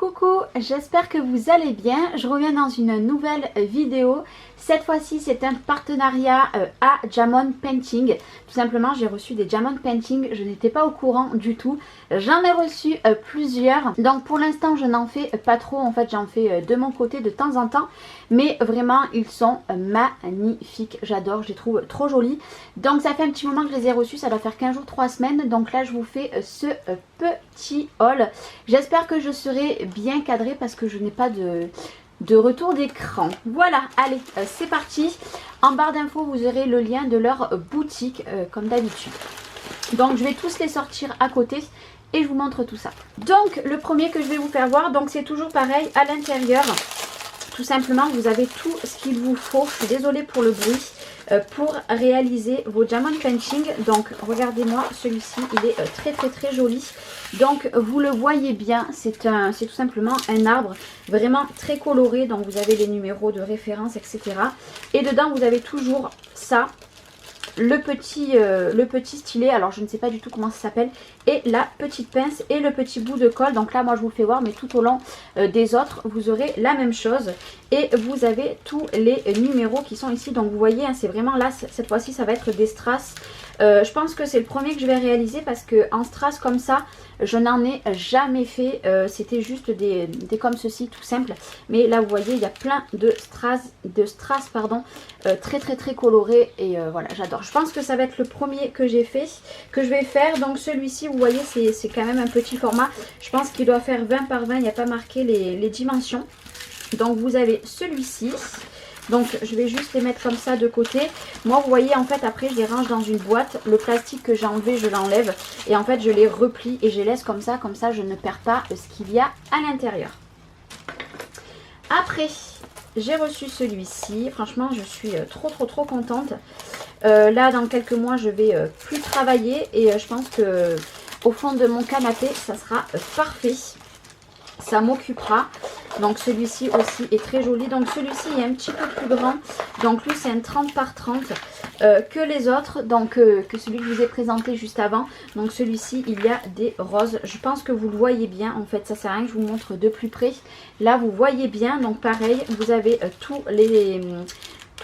coucou, j'espère que vous allez bien. Je reviens dans une nouvelle vidéo. Cette fois-ci, c'est un partenariat à Jamon Painting. Tout simplement, j'ai reçu des Jamon Painting. Je n'étais pas au courant du tout. J'en ai reçu plusieurs. Donc pour l'instant, je n'en fais pas trop. En fait, j'en fais de mon côté de temps en temps. Mais vraiment, ils sont magnifiques. J'adore, je les trouve trop jolis. Donc ça fait un petit moment que je les ai reçus. Ça doit faire 15 jours, 3 semaines. Donc là, je vous fais ce petit haul. J'espère que je serai bien cadrée parce que je n'ai pas de retour d'écran. Voilà, allez, c'est parti. En barre d'infos, vous aurez le lien de leur boutique comme d'habitude. Donc je vais tous les sortir à côté et je vous montre tout ça. Donc le premier que je vais vous faire voir, donc c'est toujours pareil à l'intérieur. Tout simplement, vous avez tout ce qu'il vous faut. Je suis désolée pour le bruit. Pour réaliser vos Jamon Painting. Donc regardez-moi, celui-ci il est très joli. Donc vous le voyez bien, c'est tout simplement un arbre vraiment très coloré. Donc vous avez les numéros de référence, etc. Et dedans vous avez toujours ça, le petit stylet, alors je ne sais pas du tout comment ça s'appelle, et la petite pince et le petit bout de colle. Donc là moi je vous le fais voir, mais tout au long des autres vous aurez la même chose. Et vous avez tous les numéros qui sont ici. Donc vous voyez, hein, c'est vraiment là, cette fois-ci ça va être des strass. Je pense que c'est le premier que je vais réaliser parce que en strass comme ça, je n'en ai jamais fait. C'était juste des comme ceci, tout simple. Mais là vous voyez, il y a plein de strass pardon, très colorés. Et voilà, j'adore. Je pense que ça va être le premier que j'ai fait, que je vais faire. Donc celui-ci, vous voyez, c'est quand même un petit format. Je pense qu'il doit faire 20 par 20. Il n'y a pas marqué les dimensions. Donc vous avez celui-ci. Donc je vais juste les mettre comme ça de côté. Moi vous voyez, en fait après je les range dans une boîte. Le plastique que j'ai enlevé, je l'enlève. Et en fait je les replie et je les laisse comme ça je ne perds pas ce qu'il y a à l'intérieur. Après j'ai reçu celui-ci. Franchement je suis trop contente. Là dans quelques mois je vais plus travailler. Et je pense que au fond de mon canapé ça sera parfait. Ça m'occupera. Donc celui-ci aussi est très joli. Donc celui-ci est un petit peu plus grand. Donc lui c'est un 30 par 30 que les autres. Donc que celui que je vous ai présenté juste avant. Donc celui-ci il y a des roses. Je pense que vous le voyez bien. En fait ça sert à rien que je vous montre de plus près. Là vous voyez bien. Donc pareil vous avez tous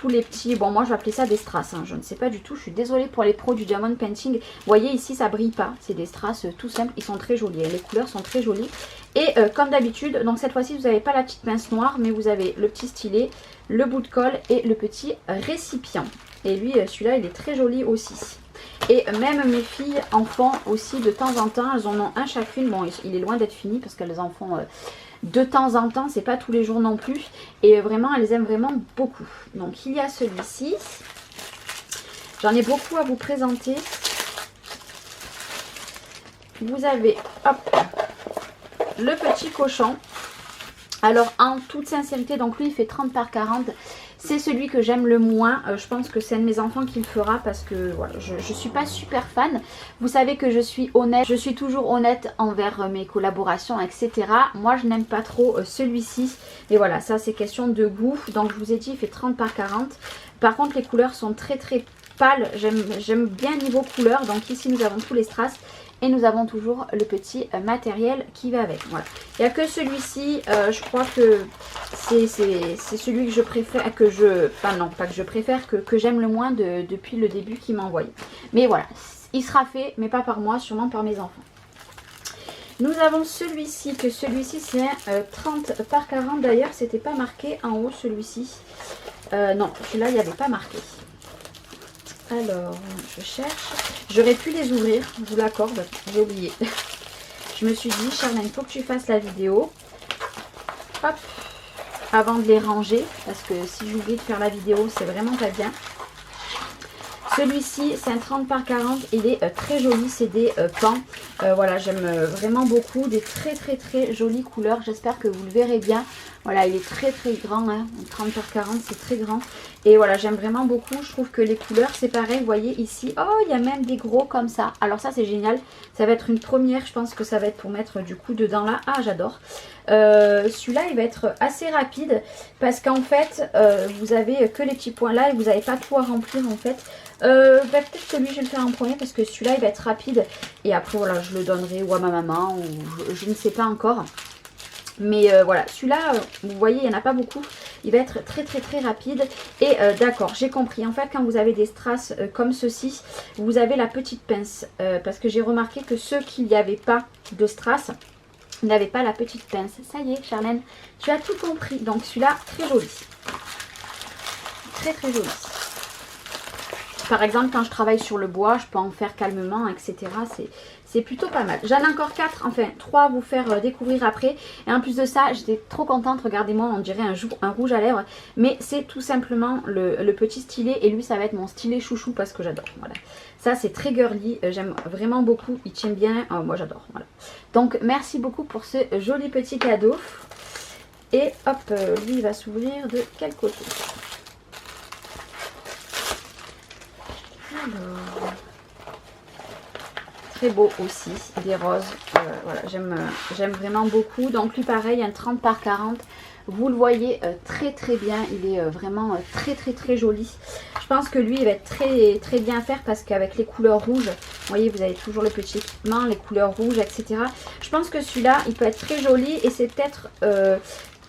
les petits, bon moi je vais appeler ça des strass, hein. Je ne sais pas du tout, je suis désolée pour les pros du Jamon Painting. Vous voyez ici ça brille pas, c'est des strass tout simples, ils sont très jolis, les couleurs sont très jolies. Et comme d'habitude, donc cette fois-ci vous n'avez pas la petite pince noire, mais vous avez le petit stylet, le bout de colle et le petit récipient. Et lui celui-là il est très joli aussi. Et même mes filles en font aussi de temps en temps, elles en ont un chacune. Bon il est loin d'être fini parce qu'elles en font de temps en temps, c'est pas tous les jours non plus. Et vraiment elles aiment vraiment beaucoup. Donc il y a celui-ci. J'en ai beaucoup à vous présenter. Vous avez hop, le petit cochon. Alors en toute sincérité, donc lui il fait 30 par 40. C'est celui que j'aime le moins. Je pense que c'est un de mes enfants qui le fera parce que voilà, je ne suis pas super fan. Vous savez que je suis honnête. Je suis toujours honnête envers mes collaborations, etc. Moi, je n'aime pas trop celui-ci. Et voilà, ça c'est question de goût. Donc, je vous ai dit, il fait 30 par 40. Par contre, les couleurs sont très pâles. J'aime bien niveau couleur. Donc ici, nous avons tous les strass. Et nous avons toujours le petit matériel qui va avec. Voilà. Il n'y a que celui-ci. Je crois que c'est celui que je préfère. Enfin non, pas que je préfère. Que j'aime le moins depuis le début qu'il m'a envoyé. Mais voilà. Il sera fait. Mais pas par moi. Sûrement par mes enfants. Nous avons celui-ci. Que celui-ci c'est un 30 par 40. D'ailleurs c'était pas marqué en haut celui-ci. Non. Celui-là il n'y avait pas marqué. Alors, je cherche. J'aurais pu les ouvrir, je vous l'accorde. J'ai oublié. Je me suis dit, Charlène, il faut que tu fasses la vidéo. Hop. Avant de les ranger. Parce que si j'oublie de faire la vidéo, c'est vraiment pas bien. Celui-ci, c'est un 30 par 40. Il est très joli. C'est des pans. Voilà, j'aime vraiment beaucoup. Des très jolies couleurs. J'espère que vous le verrez bien. Voilà, il est très grand. Hein. 30 par 40, c'est très grand. Et voilà, j'aime vraiment beaucoup. Je trouve que les couleurs, c'est pareil. Vous voyez ici, oh, il y a même des gros comme ça. Alors ça, c'est génial. Ça va être une première. Je pense que ça va être pour mettre du coup dedans là. Ah, j'adore. Celui-là, il va être assez rapide. Parce qu'en fait, vous avez que les petits points là. Et vous n'avez pas tout à remplir en fait. Peut-être que lui, je vais le faire en premier. Parce que celui-là, il va être rapide. Et après, voilà, je le donnerai ou à ma maman. Ou je ne sais pas encore. Mais voilà, celui-là, vous voyez, il n'y en a pas beaucoup. Il va être très très très rapide. Et d'accord, j'ai compris. En fait, quand vous avez des strass comme ceci, vous avez la petite pince. Parce que j'ai remarqué que ceux qui n'y avaient pas de strass n'avaient pas la petite pince. Ça y est, Charlène, tu as tout compris. Donc celui-là, très joli. Très très joli. Par exemple, quand je travaille sur le bois, je peux en faire calmement, etc. C'est plutôt pas mal. J'en ai encore 4, enfin 3 à vous faire découvrir après. Et en plus de ça, j'étais trop contente. Regardez-moi, on dirait un rouge à lèvres. Mais c'est tout simplement le petit stylet. Et lui, ça va être mon stylet chouchou parce que j'adore. Voilà. Ça, c'est très girly. J'aime vraiment beaucoup. Il tient bien. Oh, moi, j'adore. Voilà. Donc, merci beaucoup pour ce joli petit cadeau. Et hop, lui, il va s'ouvrir de quel côté? Alors... Très beau aussi, des roses, voilà, j'aime vraiment beaucoup. Donc lui pareil, un 30 par 40, vous le voyez très très bien, il est vraiment très très très joli. Je pense que lui il va être très très bien à faire parce qu'avec les couleurs rouges, vous voyez vous avez toujours le petit équipement, les couleurs rouges, etc. Je pense que celui-là il peut être très joli et c'est peut-être...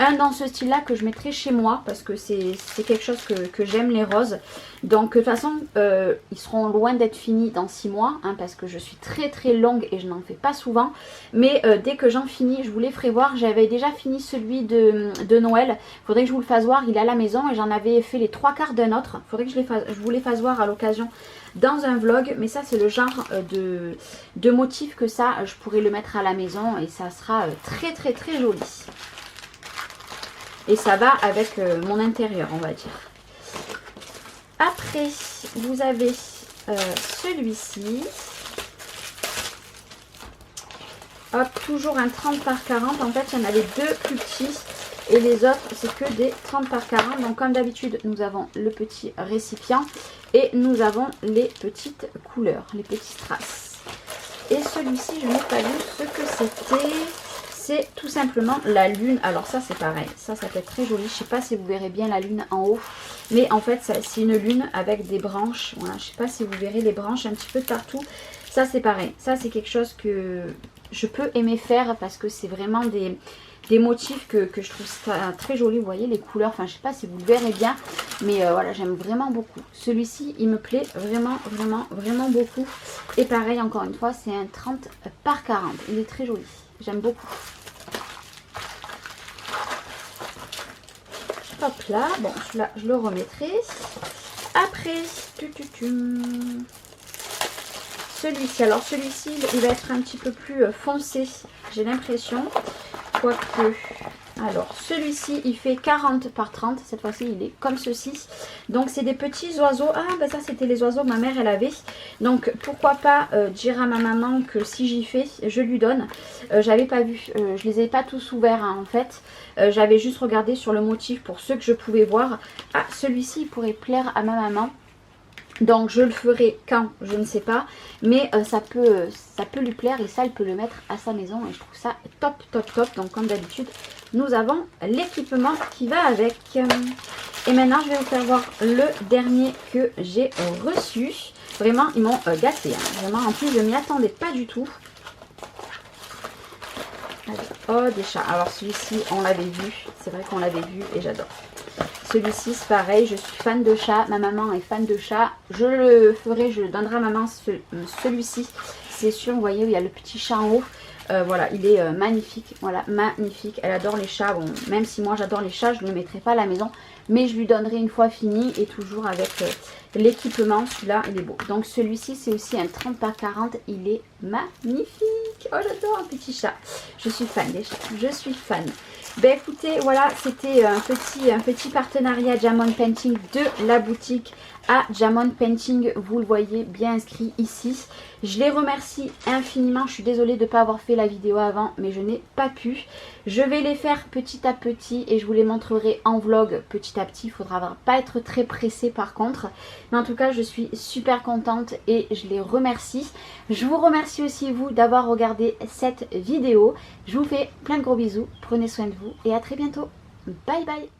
un dans ce style là que je mettrai chez moi parce que c'est quelque chose que j'aime, les roses. Donc de toute façon ils seront loin d'être finis dans 6 mois hein, parce que je suis très très longue et je n'en fais pas souvent. Mais dès que j'en finis je vous les ferai voir. J'avais déjà fini celui de Noël. Il faudrait que je vous le fasse voir, il est à la maison et j'en avais fait les 3/4 d'un autre. Il faudrait que je vous les fasse voir à l'occasion dans un vlog. Mais ça c'est le genre de motif que ça je pourrais le mettre à la maison et ça sera très très très joli. Et ça va avec mon intérieur, on va dire. Après, vous avez celui-ci. Hop, toujours un 30 par 40. En fait, il y en avait 2 plus petits. Et les autres, c'est que des 30 par 40. Donc, comme d'habitude, nous avons le petit récipient. Et nous avons les petites couleurs, les petits strass. Et celui-ci, je n'ai pas vu ce que c'était. C'est tout simplement la lune. Alors ça c'est pareil, ça peut être très joli. Je sais pas si vous verrez bien la lune en haut, mais en fait c'est une lune avec des branches. Voilà, je sais pas si vous verrez les branches un petit peu de partout. Ça c'est pareil, ça c'est quelque chose que je peux aimer faire parce que c'est vraiment des motifs que je trouve ça très joli. Vous voyez les couleurs, enfin je sais pas si vous le verrez bien, mais voilà, j'aime vraiment beaucoup. Celui-ci il me plaît vraiment vraiment vraiment beaucoup. Et pareil, encore une fois, c'est un 30 par 40. Il est très joli, j'aime beaucoup. Hop là, bon celui-là je le remettrai. Après, celui-ci, alors celui-ci il va être un petit peu plus foncé, j'ai l'impression. Quoique, alors celui-ci il fait 40 par 30, cette fois-ci il est comme ceci. Donc c'est des petits oiseaux. Ah ben ça c'était les oiseaux que ma mère elle avait. Donc pourquoi pas dire à ma maman que si j'y fais, je lui donne. J'avais pas vu, je les ai pas tous ouverts hein, en fait. J'avais juste regardé sur le motif pour ceux que je pouvais voir. Ah, celui-ci il pourrait plaire à ma maman. Donc je le ferai quand, je ne sais pas, mais ça peut lui plaire et ça elle peut le mettre à sa maison et je trouve ça top top top. Donc comme d'habitude nous avons l'équipement qui va avec. Et maintenant je vais vous faire voir le dernier que j'ai reçu. Vraiment ils m'ont gâté hein. Vraiment en plus je m'y attendais pas du tout. Oh des chats, alors celui-ci on l'avait vu, c'est vrai qu'on l'avait vu et j'adore. Celui-ci c'est pareil, je suis fan de chat, ma maman est fan de chat. Je le ferai, je le donnerai à maman celui-ci. C'est sûr, vous voyez, il y a le petit chat en haut. Voilà, il est magnifique, voilà, magnifique. Elle adore les chats, bon, même si moi j'adore les chats, je ne le mettrai pas à la maison. Mais je lui donnerai une fois fini et toujours avec l'équipement, celui-là il est beau. Donc celui-ci c'est aussi un 30 par 40, il est magnifique. Oh j'adore un petit chat, je suis fan des chats, je suis fan. Ben écoutez, voilà, c'était un petit partenariat Jamon Painting de la boutique à Jamon Painting. Vous le voyez bien inscrit ici. Je les remercie infiniment. Je suis désolée de ne pas avoir fait la vidéo avant, mais je n'ai pas pu. Je vais les faire petit à petit et je vous les montrerai en vlog petit à petit. Il faudra pas être très pressé par contre. Mais en tout cas, je suis super contente et je les remercie. Je vous remercie aussi vous d'avoir regardé cette vidéo. Je vous fais plein de gros bisous. Prenez soin de vous et à très bientôt. Bye bye.